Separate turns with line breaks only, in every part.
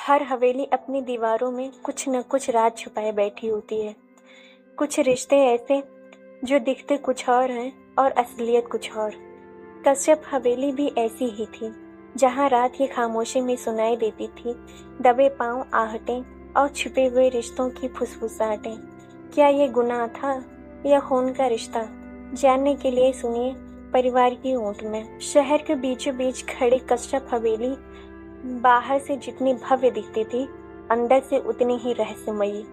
हर हवेली अपनी दीवारों में कुछ न कुछ राज छुपाए बैठी होती है। कुछ रिश्ते ऐसे जो दिखते कुछ और हैं और असलियत कुछ और। कश्यप हवेली भी ऐसी ही थी, जहां रात की खामोशी में सुनाई देती थी दबे पांव आहटें और छिपे हुए रिश्तों की फुसफुसाहटें। क्या ये गुनाह था या खून का रिश्ता? जानने के लिए सुनिए परिवार की ऊँट में। शहर के बीचों बीच खड़ी कश्यप हवेली बाहर से जितनी भव्य दिखती थी, अंदर से उतनी ही रहस्यमयी।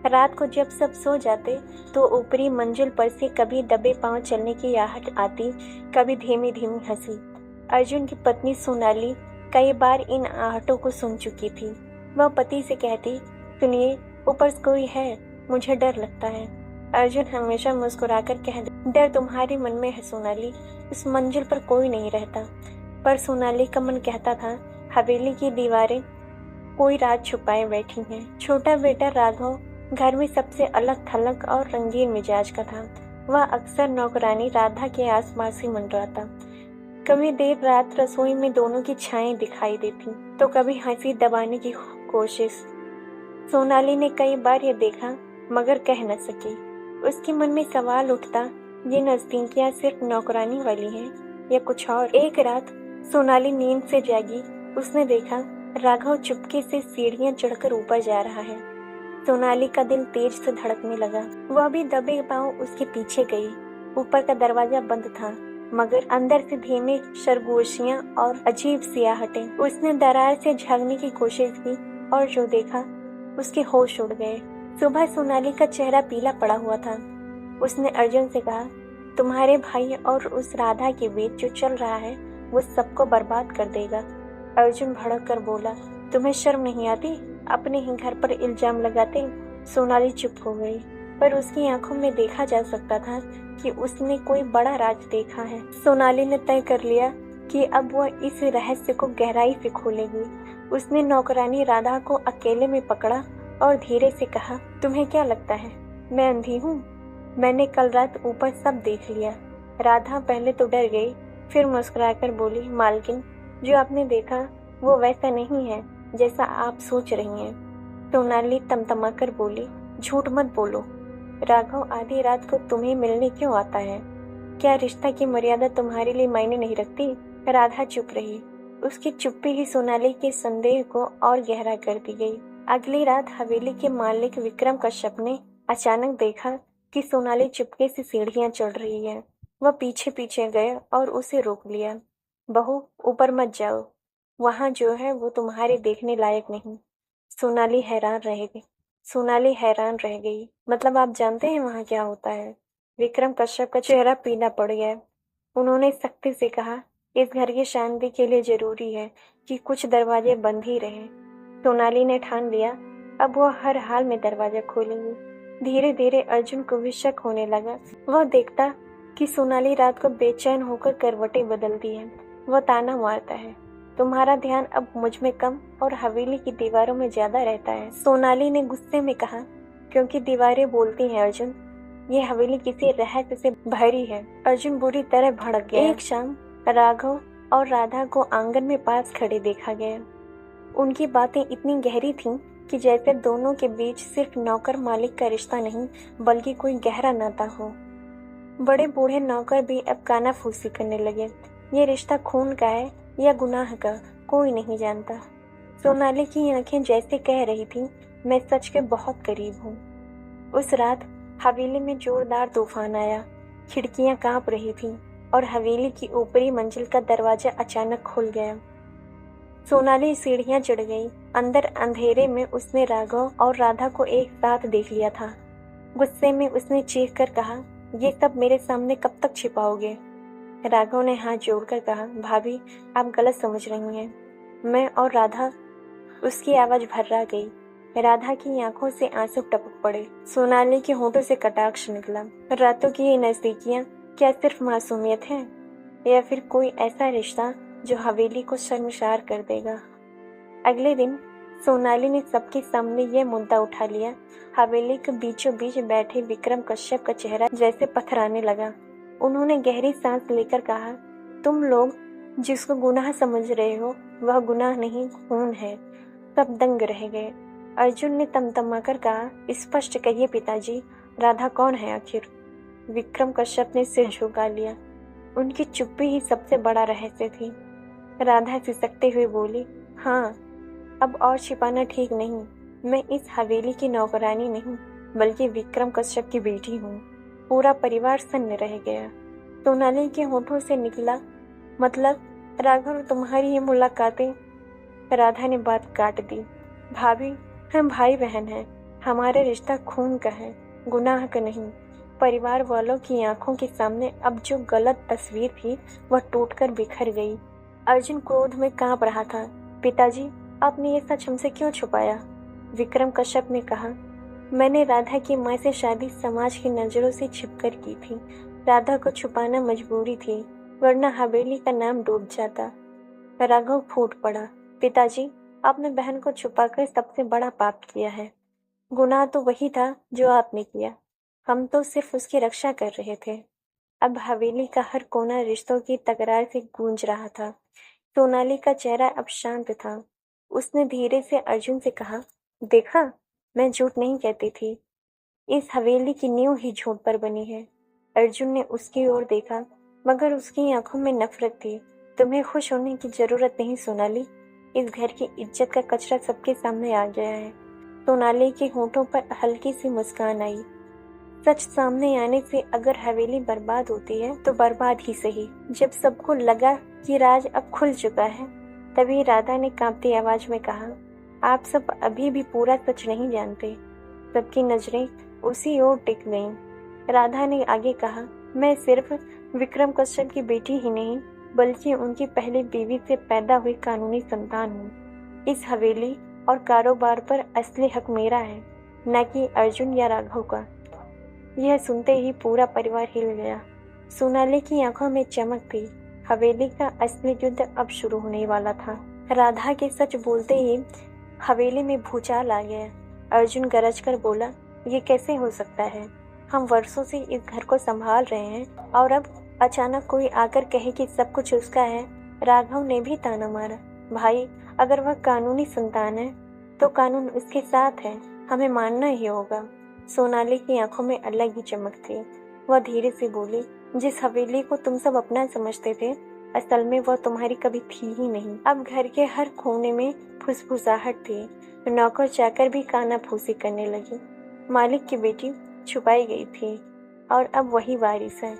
रात को जब सब सो जाते तो ऊपरी मंजिल पर से कभी दबे पांव चलने की आहट आती, कभी धीमी धीमी हंसी। अर्जुन की पत्नी सोनाली कई बार इन आहटों को सुन चुकी थी। वह पति से कहती, सुनिए, ऊपर कोई है, मुझे डर लगता है। अर्जुन हमेशा मुस्कुराकर कह दे, डर तुम्हारे मन में है सोनाली, इस मंजिल पर कोई नहीं रहता। पर सोनाली का मन कहता था, हवेली की दीवारें कोई राज छुपाए बैठी हैं। छोटा बेटा राघव घर में सबसे अलग थलग और रंगीन मिजाज का था। वह अक्सर नौकरानी राधा के आसपास ही मंडराता। कभी देर रात रसोई में दोनों की छाएं दिखाई देती, तो कभी हंसी दबाने की कोशिश। सोनाली ने कई बार यह देखा, मगर कह न सकी। उसके मन में सवाल उठता, ये नजदीकियां सिर्फ नौकरानी वाली हैं या कुछ और। एक रात सोनाली नींद से जागी। उसने देखा राघव चुपके से सीढ़ियां चढ़कर ऊपर जा रहा है। सोनाली का दिल तेज से धड़कने लगा। वह भी दबे पांव उसके पीछे गई। ऊपर का दरवाजा बंद था, मगर अंदर से धीमे सरगोशियां और अजीब सियाहटें। उसने दरार से झांकने की कोशिश की और जो देखा उसके होश उड़ गए। सुबह सोनाली का चेहरा पीला पड़ा हुआ था। उसने अर्जुन से कहा, तुम्हारे भाई और उस राधा के बीच जो चल रहा है वो सबको बर्बाद कर देगा। अर्जुन भड़क कर बोला, तुम्हें शर्म नहीं आती? अपने ही घर पर इल्जाम लगाते। सोनाली चुप हो गई, पर उसकी आंखों में देखा जा सकता था कि उसने कोई बड़ा राज देखा है। सोनाली ने तय कर लिया कि अब वह इस रहस्य को गहराई से खोलेगी। उसने नौकरानी राधा को अकेले में पकड़ा और धीरे से कहा, तुम्हें क्या लगता है मैं अंधी हूँ? मैंने कल रात ऊपर सब देख लिया। राधा पहले तो डर गई, फिर मुस्कुराकर बोली, मालकिन, जो आपने देखा वो वैसा नहीं है जैसा आप सोच रही हैं। सोनाली तमतमाकर बोली, झूठ मत बोलो। राघव आधी रात को तुम्हें मिलने क्यों आता है? क्या रिश्ता की मर्यादा तुम्हारे लिए मायने नहीं रखती? राधा चुप रही। उसकी चुप्पी ही सोनाली के संदेह को और गहरा कर दी गई। अगली रात हवेली के मालिक विक्रम कश्यप ने अचानक देखा कि सोनाली चुपके से सीढ़ियां चढ़ रही है। वह पीछे पीछे गए और उसे रोक लिया। बहू, ऊपर मत जाओ, वहां जो है वो तुम्हारे देखने लायक नहीं। सोनाली हैरान रह गई। मतलब आप जानते हैं वहां क्या होता है? विक्रम कश्यप का चेहरा पीला पड़ गया। उन्होंने सख्ती से कहा, इस घर की शांति के लिए जरूरी है कि कुछ दरवाजे बंद ही रहें। सोनाली ने ठान लिया, अब वह हर हाल में दरवाजा खोलेंगी। धीरे धीरे अर्जुन को भी शक होने लगा। वह देखता कि सोनाली रात को बेचैन होकर करवटें बदलती है। वह ताना मारता है, तुम्हारा ध्यान अब मुझ में कम और हवेली की दीवारों में ज्यादा रहता है। सोनाली ने गुस्से में कहा, क्योंकि दीवारें बोलती हैं अर्जुन, ये हवेली किसी रहस्य से भरी है। अर्जुन बुरी तरह भड़क गया। एक शाम राघव और राधा को आंगन में पास खड़े देखा गया। उनकी बातें इतनी गहरी थीं कि जैसे दोनों के बीच सिर्फ नौकर मालिक का रिश्ता नहीं, बल्कि कोई गहरा नाता हो। बड़े बूढ़े नौकर भी अब कानाफूसी करने लगे। ये रिश्ता खून का है या गुनाह का, कोई नहीं जानता। सोनाली की आंखें जैसे कह रही थीं, मैं सच के बहुत करीब हूँ। उस रात हवेली में जोरदार तूफान आया। खिड़कियां कांप रही थीं और हवेली की ऊपरी मंजिल का दरवाजा अचानक खुल गया। सोनाली सीढ़ियां चढ़ गई। अंदर अंधेरे में उसने राघव और राधा को एक साथ देख लिया था। गुस्से में उसने चीख कर कहा, ये सब मेरे सामने कब तक छिपाओगे? राघव ने हाथ जोड़कर कहा, भाभी, आप गलत समझ रही हैं। मैं और राधा। उसकी आवाज भर्रा गई। राधा की आंखों से आंसू टपक पड़े। सोनाली के होठों से कटाक्ष निकला। रातों की ये नजदीकियां क्या सिर्फ मासूमियत है या फिर कोई ऐसा रिश्ता जो हवेली को शर्मसार कर देगा? अगले दिन सोनाली ने सबके सामने यह मुद्दा उठा लिया। हवेली के बीचों बीच बैठे विक्रम कश्यप का चेहरा जैसे पथराने लगा। उन्होंने गहरी सांस लेकर कहा, तुम लोग जिसको गुनाह समझ रहे हो वह गुनाह नहीं, खून है। सब दंग रह गए। अर्जुन ने तमतमाकर कहा, स्पष्ट कहिए पिताजी, राधा कौन है आखिर? विक्रम कश्यप ने सिर झुका लिया। उनकी चुप्पी ही सबसे बड़ा रहस्य थी। राधा सिसकते हुए बोली, हाँ, अब और छिपाना ठीक नहीं। मैं इस हवेली की नौकरानी नहीं, बल्कि विक्रम कश्यप की बेटी हूँ। पूरा परिवार सन्न रह गया। सोनाली के होठों से निकला, मतलब राघव, तुम्हारी ये मुलाकातें? राधा ने बात काट दी। भाभी, हम भाई बहन हैं। हमारा रिश्ता खून का है, गुनाह का नहीं। परिवार वालों की आंखों के सामने अब जो गलत तस्वीर थी वह टूटकर बिखर गई। अर्जुन क्रोध में कांप रहा था। पिताजी, आपने ये सच हमसे क्यों छुपाया? विक्रम कश्यप ने कहा, मैंने राधा की माँ से शादी समाज की नजरों से छिपकर की थी। राधा को छुपाना मजबूरी थी, वरना हवेली का नाम डूब जाता। राघव फूट पड़ा, पिताजी, आपने बहन को छुपाकर सबसे बड़ा पाप किया है। गुनाह तो वही था जो आपने किया, हम तो सिर्फ उसकी रक्षा कर रहे थे। अब हवेली का हर कोना रिश्तों की तकरार से गूंज रहा था। सोनाली का चेहरा अब शांत था। उसने धीरे से अर्जुन से कहा, देखा, मैं झूठ नहीं कहती थी। इस हवेली की नींव ही झूठ पर बनी है। अर्जुन ने उसकी ओर देखा, मगर उसकी आंखों में नफरत थी। तुम्हें खुश होने की जरूरत नहीं सोनाली, इस घर की इज्जत का कचरा सबके सामने आ गया है। सोनाली के होठों पर हल्की सी मुस्कान आई। सच सामने आने से अगर हवेली बर्बाद होती है तो बर्बाद ही सही। जब सबको लगा कि राज अब खुल चुका है, तभी राधा ने कांपती आवाज में कहा, आप सब अभी भी पूरा सच नहीं जानते। सबकी नजरें उसी ओर टिक गईं। राधा ने आगे कहा, मैं सिर्फ विक्रम कश्यप की बेटी ही नहीं, बल्कि उनकी पहली बीवी से पैदा हुई कानूनी संतान हूँ। इस हवेली और कारोबार पर असली हक मेरा है, न कि अर्जुन या राघव का। यह सुनते ही पूरा परिवार हिल गया। सोनाली की आंखों में चमक थी। हवेली का असली युद्ध अब शुरू होने वाला था। राधा के सच बोलते ही हवेली में भूचाल आ गया। अर्जुन गरज कर बोला, ये कैसे हो सकता है? हम वर्षों से इस घर को संभाल रहे हैं और अब अचानक कोई आकर कहे कि सब कुछ उसका है। राघव ने भी ताना मारा, भाई, अगर वह कानूनी संतान है तो कानून उसके साथ है, हमें मानना ही होगा। सोनाली की आंखों में अलग ही चमक थी। वह धीरे से बोली, जिस हवेली को तुम सब अपना समझते थे, असल में वह तुम्हारी कभी थी ही नहीं। अब घर के हर कोने में फुसफुसाहट थी। नौकर चाकर भी काना फूसी करने लगी। मालिक की बेटी छुपाई गई थी और अब वही वारिस है।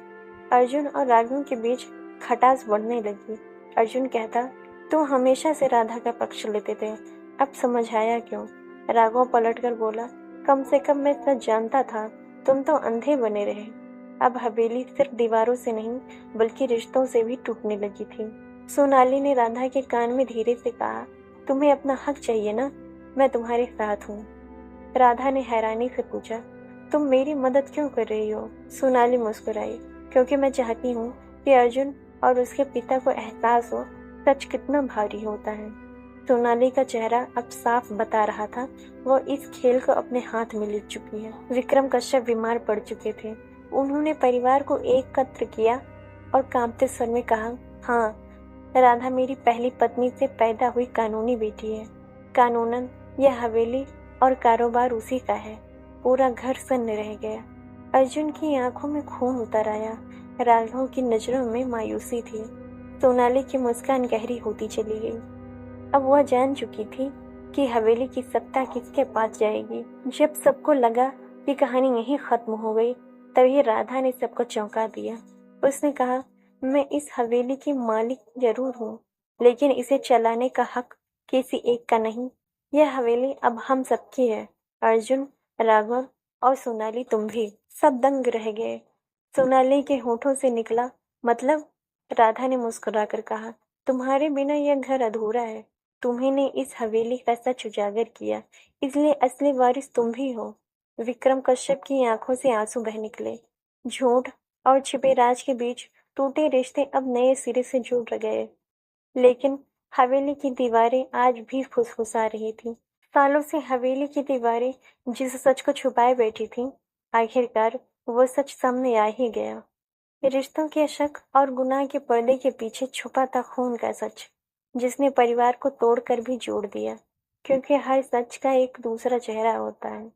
अर्जुन और राघव के बीच खटास बढ़ने लगी। अर्जुन कहता, तू हमेशा से राधा का पक्ष लेते थे, अब समझ आया क्यों? राघव पलटकर बोला, कम से कम मैं सच जानता था, तुम तो अंधे बने रहे। अब हवेली सिर्फ दीवारों से नहीं, बल्कि रिश्तों से भी टूटने लगी थी। सोनाली ने राधा के कान में धीरे से कहा, तुम्हें अपना हक चाहिए ना, मैं तुम्हारे साथ हूँ। राधा ने हैरानी से पूछा, तुम मेरी मदद क्यों कर रही हो? सोनाली मुस्कुराई, क्योंकि मैं चाहती हूँ कि अर्जुन और उसके पिता को एहसास हो सच कितना भारी होता है। सोनाली का चेहरा अब साफ बता रहा था, वो इस खेल को अपने हाथ में ले चुकी है। विक्रम कश्यप बीमार पड़ चुके थे। उन्होंने परिवार को एकत्र किया और कांपते स्वर में कहा, हाँ, राधा मेरी पहली पत्नी से पैदा हुई कानूनी बेटी है। कानूनन यह हवेली और कारोबार उसी का है। पूरा घर सन्न रह गया। अर्जुन की आंखों में खून उतर आया। राघव की नजरों में मायूसी थी। सोनाली की मुस्कान गहरी होती चली गई। अब वह जान चुकी थी कि हवेली की सत्ता किसके पास जाएगी। जब सबको लगा कि कहानी यहीं खत्म हो गई, तभी राधा ने सबको चौंका दिया। उसने कहा, मैं इस हवेली की मालिक जरूर हूँ, लेकिन इसे चलाने का हक किसी एक का नहीं। यह हवेली अब हम सबकी है। अर्जुन, राघव और सोनाली, तुम भी। सब दंग रह गए। सोनाली के होठों से निकला, मतलब? राधा ने मुस्कुराकर कहा, तुम्हारे बिना यह घर अधूरा है। तुम्ही ने इस हवेली का सच उजागर किया, इसलिए असली वारिस तुम भी हो। विक्रम कश्यप की आंखों से आंसू बह निकले। झूठ और छिपे राज के बीच टूटे रिश्ते अब नए सिरे से जुड़ गए। लेकिन हवेली की दीवारें आज भी फुसफुसा रही थी। सालों से हवेली की दीवारें जिस सच को छुपाए बैठी थीं, आखिरकार वो सच सामने आ ही गया। रिश्तों के शक और गुनाह के पर्दे के पीछे छुपा था खून का सच, जिसने परिवार को तोड़कर भी जोड़ दिया। क्योंकि हर सच का एक दूसरा चेहरा होता है।